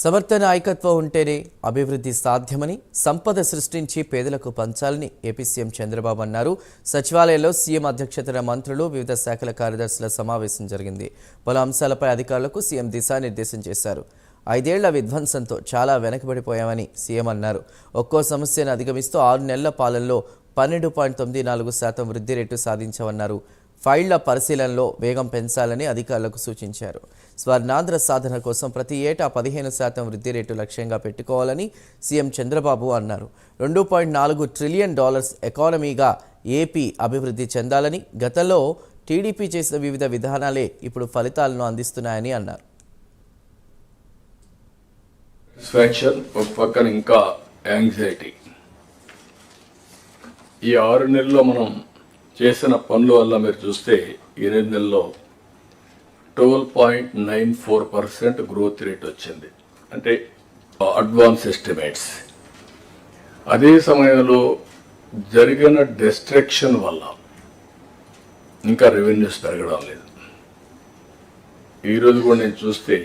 సమర్థ నాయకత్వం ఉంటేనే అభివృద్ధి సాధ్యమని, సంపద సృష్టించి పేదలకు పంచాలని ఏపీ సీఎం చంద్రబాబు అన్నారు. సచివాలయంలో సీఎం అధ్యక్షతన మంత్రులు, వివిధ శాఖల కార్యదర్శుల సమావేశం జరిగింది. పలు అంశాలపై అధికారులకు సీఎం దిశానిర్దేశం చేశారు. 5 ఏళ్ల విధ్వంసంతో చాలా వెనకబడిపోయామని సీఎం అన్నారు. ఒక్కో సమస్యను అధిగమిస్తూ 6 నెలల పాలనలో 12.94% వృద్ధి రేటు సాధించామన్నారు. ఫైళ్ల పరిశీలనలో వేగం పెంచాలని అధికారులకు సూచించారు. స్వర్ణాంధ్ర సాధన కోసం ప్రతి ఏటా 15% వృద్ధి రేటు లక్ష్యంగా పెట్టుకోవాలని సీఎం చంద్రబాబు అన్నారు. $2.4 ట్రిలియన్ ఎకానమీగా ఏపీ అభివృద్ధి చెందాలని, గతంలో టీడీపీ చేసిన వివిధ విధానాలే ఇప్పుడు ఫలితాలను అందిస్తున్నాయని అన్నారు. ఒక పక్కన ఇంకా యాంగ్జైటీ. ఈ 6 నెలల్లో మనం చేసిన పనుల వల్ల మీరు చూస్తే 8 నెలల్లో 12.94% గ్రోత్ రేట్ వచ్చింది, అంటే అడ్వాన్స్ ఎస్టిమేట్స్. అదే సమయంలో జరిగిన డిస్ట్రక్షన్ వల్ల ఇంకా రెవెన్యూస్ పెరగడం లేదు. ఈరోజు కూడా నేను చూస్తే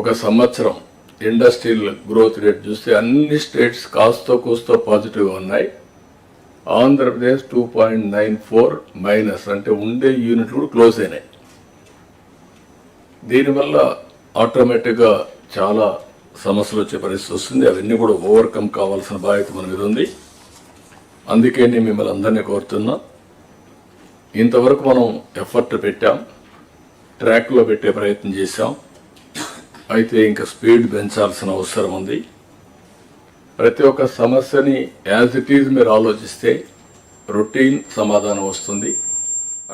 ఒక సంవత్సరం ఇండస్ట్రియల్ గ్రోత్ రేట్ చూస్తే అన్ని స్టేట్స్ కాస్తో కూస్తో పాజిటివ్గా ఉన్నాయి. ఆంధ్రప్రదేశ్ 2.94 మైనస్, అంటే ఉండే యూనిట్లు కూడా క్లోజ్ అయినాయి. దీనివల్ల ఆటోమేటిక్గా చాలా సమస్యలు వచ్చే పరిస్థితి వస్తుంది. అవన్నీ కూడా ఓవర్కమ్ కావాల్సిన బాధ్యత మన మీద ఉంది. అందుకే నేను మిమ్మల్ని అందరినీ కోరుతున్నా, ఇంతవరకు మనం ఎఫర్ట్ పెట్టాం, ట్రాక్లో పెట్టే ప్రయత్నం చేశాం. అయితే ఇంకా స్పీడ్ పెంచాల్సిన అవసరం ఉంది. ప్రతి ఒక్క సమస్యని యాజ్ ఇట్ ఈజ్ మీరు ఆలోచిస్తే రొటీన్ సమాధానం వస్తుంది.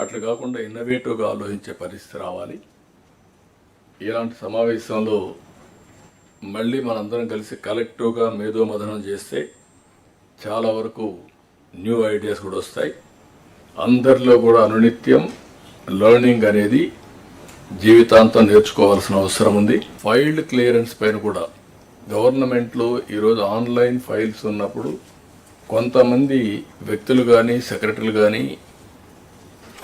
అట్లా కాకుండా ఇన్నోవేటివ్గా ఆలోచించే పరిస్థితి రావాలి. ఇలాంటి సమావేశంలో మళ్ళీ మనందరం కలిసి కలెక్టివ్గా మేధోమథనం చేస్తే చాలా వరకు న్యూ ఐడియాస్ కూడా వస్తాయి. అందరిలో కూడా అనునిత్యం లెర్నింగ్ అనేది జీవితాంతం నేర్చుకోవాల్సిన అవసరం ఉంది. ఫైల్డ్ క్లియరెన్స్ పైన కూడా గవర్నమెంట్లో ఈరోజు ఆన్లైన్ ఫైల్స్ ఉన్నప్పుడు కొంతమంది వ్యక్తులు కానీ సెక్రటరీలు కానీ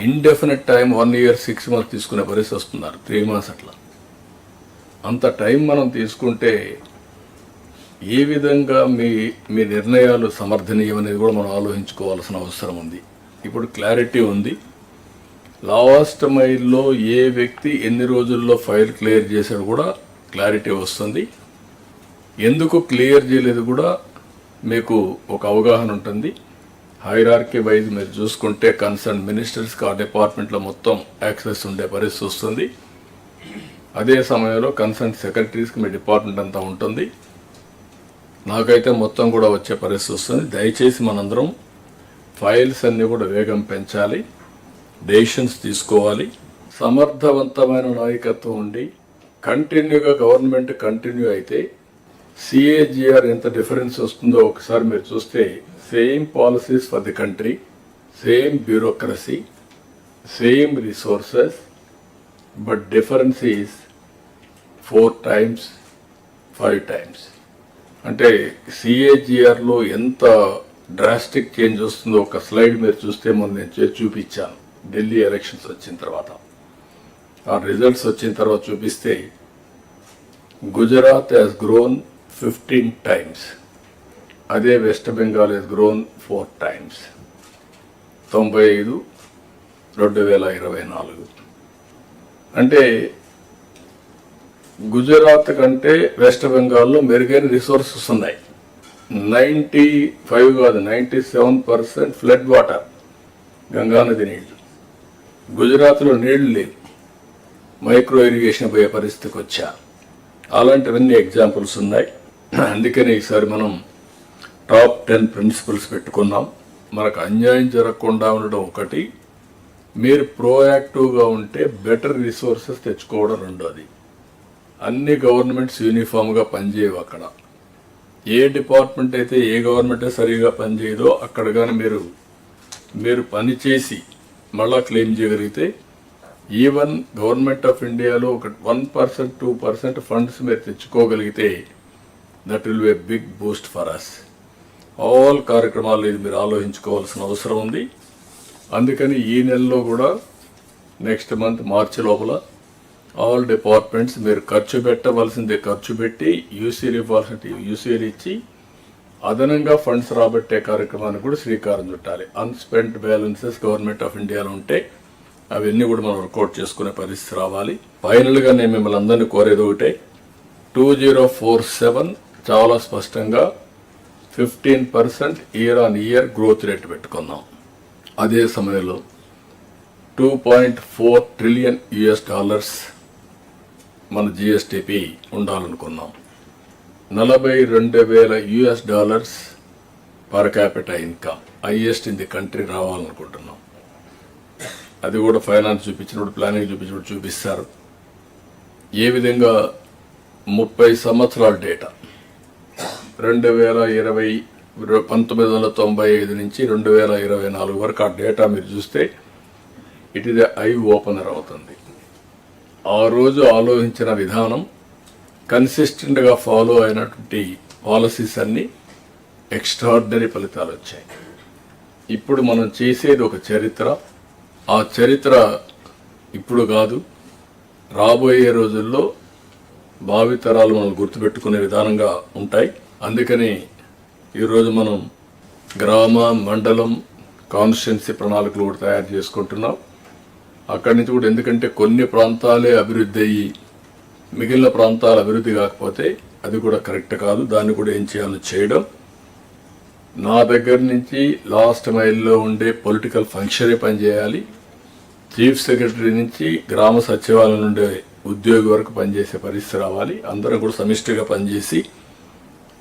ఇండెఫినెట్ టైం 1 year 6 months తీసుకునే పరిస్థితి వస్తున్నారు, 3 months అట్లా. అంత టైం మనం తీసుకుంటే ఏ విధంగా మీ నిర్ణయాలు సమర్థనీయం అనేది కూడా మనం ఆలోచించుకోవాల్సిన అవసరం ఉంది. ఇప్పుడు క్లారిటీ ఉంది. లాస్ట్ మైల్లో ఏ వ్యక్తి ఎన్ని రోజుల్లో ఫైల్ క్లియర్ చేశాడు కూడా క్లారిటీ వస్తుంది. ఎందుకు క్లియర్ చేయలేదు కూడా మీకు ఒక అవగాహన ఉంటుంది. హైరార్కీ వైజ్ మీరు చూసుకుంటే కన్సర్న్ మినిస్టర్స్కి ఆ డిపార్ట్మెంట్లో మొత్తం యాక్సెస్ ఉండే పరిస్థితి వస్తుంది. అదే సమయంలో కన్సర్న్ సెక్రటరీస్కి మీ డిపార్ట్మెంట్ అంతా ఉంటుంది. నాకైతే మొత్తం కూడా వచ్చే పరిస్థితి వస్తుంది. దయచేసి మనందరం ఫైల్స్ అన్నీ కూడా వేగం పెంచాలి, డెసిషన్స్ తీసుకోవాలి. సమర్థవంతమైన నాయకత్వం ఉండి కంటిన్యూగా గవర్నమెంట్ కంటిన్యూ అయితే CAGR ఎంత డిఫరెన్స్ వస్తుందో ఒకసారి మీరు చూస్తే, same policies for the country, same bureaucracy, same resources, but difference is 4 times 5 times. అంటే CAGRలో ఎంత డ్రాస్టిక్ చేంజ్ వస్తుందో ఒక స్లైడ్ మీరు చూస్తే మొన్న నేను చూపించాను. ఢిల్లీ ఎలక్షన్స్ వచ్చిన తర్వాత, ఆ రిజల్ట్స్ వచ్చిన తర్వాత చూపిస్తే గుజరాత్ హ్యాస్ గ్రోన్ 15 times. అదే west Bengal has grown 4 times. 95, 2024. అంటే గుజరాత్ కంటే వెస్ట్ బెంగాల్లో మెరుగైన రిసోర్సెస్ ఉన్నాయి. 95 కాదు 97% ఫ్లడ్ వాటర్, గంగానది నీళ్లు. గుజరాత్లో నీళ్లు లేవు, మైక్రో ఇరిగేషన్ పోయే పరిస్థితికి వచ్చా. అలాంటివన్నీ ఎగ్జాంపుల్స్ ఉన్నాయి. అందుకని ఈసారి మనం టాప్ 10 ప్రిన్సిపల్స్ పెట్టుకున్నాం. మనకు అన్యాయం జరగకుండా ఉండడం ఒకటి, మీరు ప్రోయాక్టివ్గా ఉంటే బెటర్ రిసోర్సెస్ తెచ్చుకోవడం రెండోది. అన్ని గవర్నమెంట్స్ యూనిఫామ్గా పనిచేయవు. అక్కడ ఏ డిపార్ట్మెంట్ అయితే ఏ గవర్నమెంట్ సరిగా పనిచేయదో అక్కడ కానీ మీరు పనిచేసి మళ్ళా క్లెయిమ్ చేయగలిగితే, ఈవెన్ గవర్నమెంట్ ఆఫ్ ఇండియాలో ఒక 1%, 2% ఫండ్స్ మీరు తెచ్చుకోగలిగితే that will be a big boost for us. All కార్యక్రమాలు ఇది మీరు ఆలోచించుకోవాల్సిన అవసరం ఉంది. అందుకని ఈ నెలలో కూడా నెక్స్ట్ మంత్ మార్చి లోపల ఆల్ డిపార్ట్మెంట్స్ మీరు ఖర్చు పెట్టవలసిందే ఖర్చు పెట్టి యూసీలు ఇవ్వాల్సిన యూసీలు ఇచ్చి అదనంగా ఫండ్స్ రాబట్టే కార్యక్రమానికి కూడా శ్రీకారం చుట్టాలి. అన్స్పెంట్ బ్యాలెన్సెస్ గవర్నమెంట్ ఆఫ్ ఇండియాలో ఉంటే అవన్నీ కూడా మనం వర్కౌట్ చేసుకునే పరిస్థితి రావాలి. ఫైనల్గా నేను మిమ్మల్ని అందరినీ కోరేది ఒకటే, 2047 చాలా స్పష్టంగా 15% year on year growth rate పెట్టుకుందాం. అదే సమయంలో $2.4 ట్రిలియన్ మన జిఎస్టిపి ఉండాలనుకున్నాం. $42,000 per capital income highest in the country రావాలనుకుంటున్నాం. అది కూడా ఫైనాన్స్ చూపించినప్పుడు ప్లానింగ్ చూపించినప్పుడు చూపిస్తారు. ఏ విధంగా 30 సంవత్సరాల డేటా 1995 నుంచి 2024 వరకు ఆ డేటా మీరు చూస్తే ఇట్ ఈజ్ ఐ ఓపెనర్ అవుతుంది. ఆ రోజు ఆలోచించిన విధానం కన్సిస్టెంట్గా ఫాలో అయినటువంటి పాలసీస్ అన్నీ ఎక్స్ట్రాడినరీ ఫలితాలు వచ్చాయి. ఇప్పుడు మనం చేసేది ఒక చరిత్ర. ఆ చరిత్ర ఇప్పుడు కాదు, రాబోయే రోజుల్లో భావితరాలు మనం గుర్తుపెట్టుకునే విధానంగా ఉంటాయి. అందుకని ఈరోజు మనం గ్రామ మండలం కాన్స్టిట్యున్సీ ప్రణాళికలు కూడా తయారు చేసుకుంటున్నాం. అక్కడి నుంచి కూడా, ఎందుకంటే కొన్ని ప్రాంతాలే అభివృద్ధి అయ్యి మిగిలిన ప్రాంతాలు అభివృద్ధి కాకపోతే అది కూడా కరెక్ట్ కాదు. దాన్ని కూడా ఏం చేయాలో చేయడం. నా దగ్గర నుంచి లాస్ట్ మైల్లో ఉండే పొలిటికల్ ఫంక్షనే పనిచేయాలి. చీఫ్ సెక్రటరీ నుంచి గ్రామ సచివాలయం నుండే ఉద్యోగి వరకు పనిచేసే పరిస్థితి రావాలి. అందరం కూడా సమిష్టిగా పనిచేసి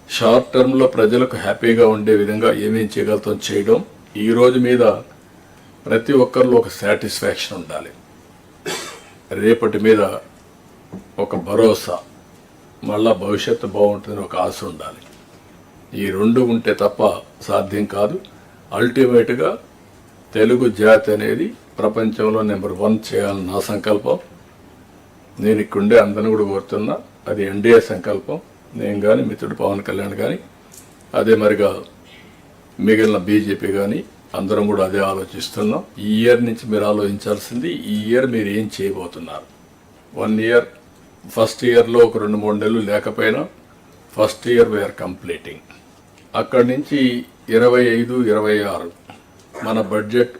షార్ట్ టర్మ్లో ప్రజలకు హ్యాపీగా ఉండే విధంగా ఏమేం చేయగలుగుతాం చేయడం. ఈ రోజు మీద ప్రతి ఒక్కరిలో ఒక సాటిస్ఫాక్షన్ ఉండాలి. రేపటి మీద ఒక భరోసా, మళ్ళా భవిష్యత్తు బాగుంటుందని ఒక ఆశ ఉండాలి. ఈ రెండు ఉంటే తప్ప సాధ్యం కాదు. అల్టిమేట్గా తెలుగు జాతి అనేది ప్రపంచంలో నెంబర్ 1 చేయాలని నా సంకల్పం. నేను ఇక్కడుండే అందరిని కూడా కోరుతున్నా, అది ఎన్డీఏ సంకల్పం. నేను కానీ మిత్రుడు పవన్ కళ్యాణ్ కానీ అదే మరిగా మిగిలిన బీజేపీ కానీ అందరం కూడా అదే ఆలోచిస్తున్నాం. ఈ ఇయర్ నుంచి మీరు ఆలోచించాల్సింది, ఈ ఇయర్ మీరు ఏం చేయబోతున్నారు. 1 ఇయర్, ఫస్ట్ ఇయర్లో ఒక 2-3 నెలలు లేకపోయినా ఫస్ట్ ఇయర్ వీఆర్ కంప్లీటింగ్. అక్కడి నుంచి 25-26 మన బడ్జెట్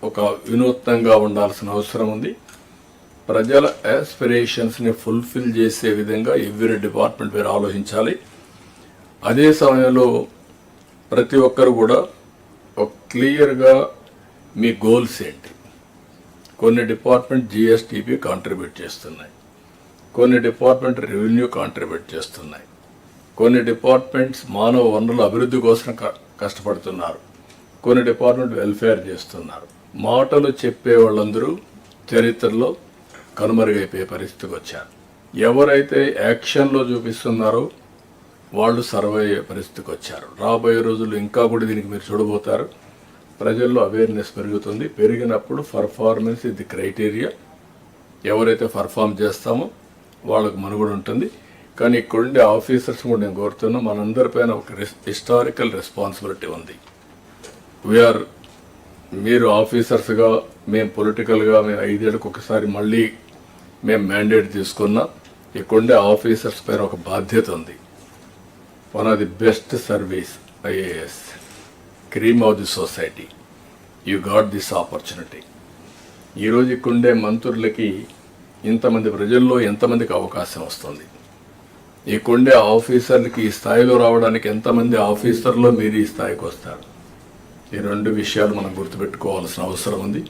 ఒక వినూత్నంగా ఉండాల్సిన అవసరం ఉంది. ప్రజల ఆస్పిరేషన్స్ని ఫుల్ఫిల్ చేసే విధంగా ఎవ్రీ డిపార్ట్మెంట్ మీరు ఆలోచించాలి. అదే సమయంలో ప్రతి ఒక్కరు కూడా ఒక క్లియర్గా మీ గోల్స్ ఏంటి. కొన్ని డిపార్ట్మెంట్ జిఎస్టిపి కాంట్రిబ్యూట్ చేస్తున్నాయి, కొన్ని డిపార్ట్మెంట్ రెవెన్యూ కాంట్రిబ్యూట్ చేస్తున్నాయి, కొన్ని డిపార్ట్మెంట్స్ మానవ వనరుల అభివృద్ధి కోసం కష్టపడుతున్నారు, కొన్ని డిపార్ట్మెంట్ వెల్ఫేర్ చేస్తున్నారు. మాటలు చెప్పే వాళ్ళందరూ చరిత్రలో కనుమరుగైపోయే పరిస్థితికి వచ్చారు. ఎవరైతే యాక్షన్లో చూపిస్తున్నారో వాళ్ళు సర్వే అయ్యే పరిస్థితికి వచ్చారు. రాబోయే రోజుల్లో ఇంకా కూడా దీనికి మీరు చూడబోతారు. ప్రజల్లో అవేర్నెస్ పెరుగుతుంది. పెరిగినప్పుడు పర్ఫార్మెన్స్ ఇది క్రైటీరియా. ఎవరైతే పర్ఫామ్ చేస్తామో వాళ్ళకు మనుగడ ఉంటుంది. కానీ ఇక్కడుండే ఆఫీసర్స్ కూడా నేను కోరుతున్నా, మనందరిపైన ఒక హిస్టారికల్ రెస్పాన్సిబిలిటీ ఉంది. వీఆర్, మీరు ఆఫీసర్స్గా, మేము పొలిటికల్గా, మేము 5 ఏళ్ళకి ఒకసారి మళ్ళీ మేము మ్యాండేట్ తీసుకున్నా. ఇక్కడుండే ఆఫీసర్స్ పైన ఒక బాధ్యత ఉంది. One of the best service IAS, cream of the society. You got this opportunity. ఈరోజు ఇక్కడుండే మంత్రులకి ఇంతమంది ప్రజల్లో ఎంతమందికి అవకాశం వస్తుంది? ఇక్కడుండే ఆఫీసర్లకి ఈ స్థాయిలో రావడానికి ఎంతమంది ఆఫీసర్లో మీరు ఈ స్థాయికి వస్తారు? ఈ 2 విషయాలు మనం గుర్తుపెట్టుకోవాల్సిన అవసరం ఉంది.